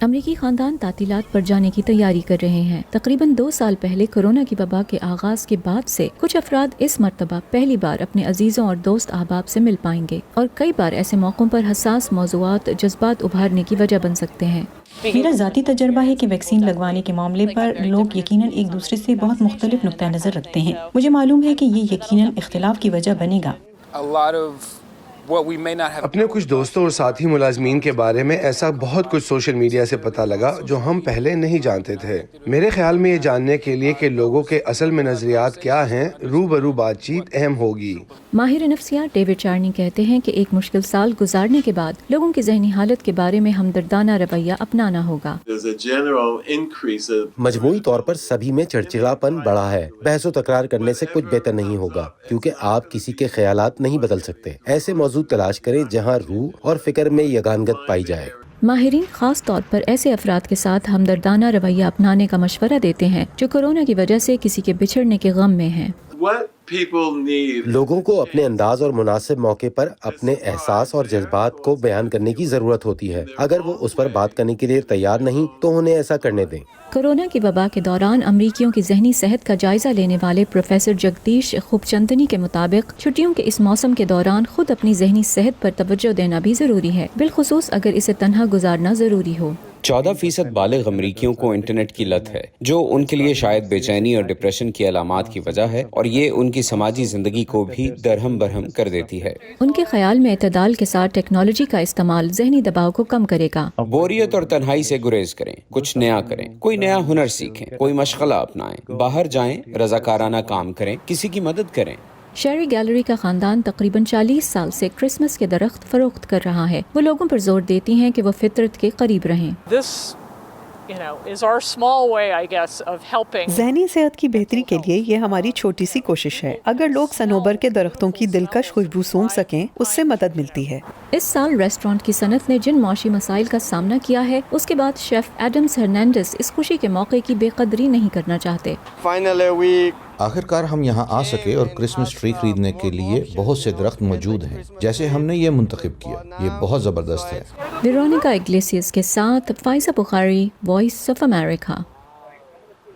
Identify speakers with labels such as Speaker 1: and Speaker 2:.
Speaker 1: امریکی خاندان تعطیلات پر جانے کی تیاری کر رہے ہیں۔ تقریباً 2 سال پہلے کورونا کی وبا کے آغاز کے بعد سے کچھ افراد اس مرتبہ پہلی بار اپنے عزیزوں اور دوست احباب سے مل پائیں گے، اور کئی بار ایسے موقعوں پر حساس موضوعات جذبات ابھارنے کی وجہ بن سکتے ہیں۔
Speaker 2: میرا ذاتی تجربہ ہے کہ ویکسین لگوانے کے معاملے پر لوگ یقیناً ایک دوسرے سے بہت مختلف نقطہ نظر رکھتے ہیں۔ مجھے معلوم ہے کہ یہ یقیناً اختلاف کی وجہ بنے گا۔
Speaker 3: اپنے کچھ دوستوں اور ساتھی ملازمین کے بارے میں ایسا بہت کچھ سوشل میڈیا سے پتہ لگا جو ہم پہلے نہیں جانتے تھے۔ میرے خیال میں یہ جاننے کے لیے کہ لوگوں کے اصل میں نظریات کیا ہیں، روبرو بات چیت اہم ہوگی۔
Speaker 1: ماہر نفسیات ڈیوڈ چارنی کہتے ہیں کہ ایک مشکل سال گزارنے کے بعد لوگوں کی ذہنی حالت کے بارے میں ہمدردانہ رویہ اپنانا ہوگا۔
Speaker 4: مجموعی طور پر سبھی میں چڑچڑاپن بڑھا ہے۔ بحث و تکرار کرنے سے کچھ بہتر نہیں ہوگا، کیونکہ آپ کسی کے خیالات نہیں بدل سکتے۔ ایسے موضوع تلاش کریں جہاں روح اور فکر میں یگانگت پائی جائے۔
Speaker 1: ماہرین خاص طور پر ایسے افراد کے ساتھ ہمدردانہ رویہ اپنانے کا مشورہ دیتے ہیں جو کورونا کی وجہ سے کسی کے بچھڑنے کے غم میں ہیں۔
Speaker 4: لوگوں کو اپنے انداز اور مناسب موقع پر اپنے احساس اور جذبات کو بیان کرنے کی ضرورت ہوتی ہے۔ اگر وہ اس پر بات کرنے کے لیے تیار نہیں تو انہیں ایسا کرنے دیں۔
Speaker 1: کورونا کی وبا کے دوران امریکیوں کی ذہنی صحت کا جائزہ لینے والے پروفیسر جگدیش خوبچندنی کے مطابق چھٹیوں کے اس موسم کے دوران خود اپنی ذہنی صحت پر توجہ دینا بھی ضروری ہے، بالخصوص اگر اسے تنہا گزارنا ضروری ہو۔
Speaker 5: 14% بالغ امریکیوں کو انٹرنیٹ کی لت ہے، جو ان کے لیے شاید بے چینی اور ڈپریشن کی علامات کی وجہ ہے، اور یہ ان کی سماجی زندگی کو بھی درہم برہم کر دیتی ہے۔
Speaker 1: ان کے خیال میں اعتدال کے ساتھ ٹیکنالوجی کا استعمال ذہنی دباؤ کو کم کرے گا۔
Speaker 5: بوریت اور تنہائی سے گریز کریں، کچھ نیا کریں، کوئی نیا ہنر سیکھیں، کوئی مشغلہ اپنائیں، باہر جائیں، رضاکارانہ کام کریں، کسی کی مدد کریں۔
Speaker 1: شیری گیلری کا خاندان تقریباً 40 سال سے کرسمس کے درخت فروخت کر رہا ہے۔ وہ لوگوں پر زور دیتی ہیں کہ وہ فطرت کے قریب رہیں۔
Speaker 6: ذہنی صحت کی بہتری کے لیے یہ ہماری چھوٹی سی کوشش ہے۔ اگر لوگ صنوبر کے درختوں کی دلکش خوشبو سونگھ سکیں، اس سے مدد ملتی ہے۔
Speaker 1: اس سال ریسٹورانٹ کی صنعت نے جن معاشی مسائل کا سامنا کیا ہے، اس کے بعد شیف ایڈمز ہرنینڈز اس خوشی کے موقع کی بے قدری نہیں کرنا چاہتے۔
Speaker 7: آخرکار ہم یہاں آ سکے اور کرسمس ٹری خریدنے کے لیے بہت سے درخت موجود ہیں جیسے ہم نے یہ منتخب کیا۔ یہ بہت زبردست ہے۔
Speaker 1: ویرونیکا اگلیسیس کے ساتھ فائزہ بخاری، وائس آف امریکہ۔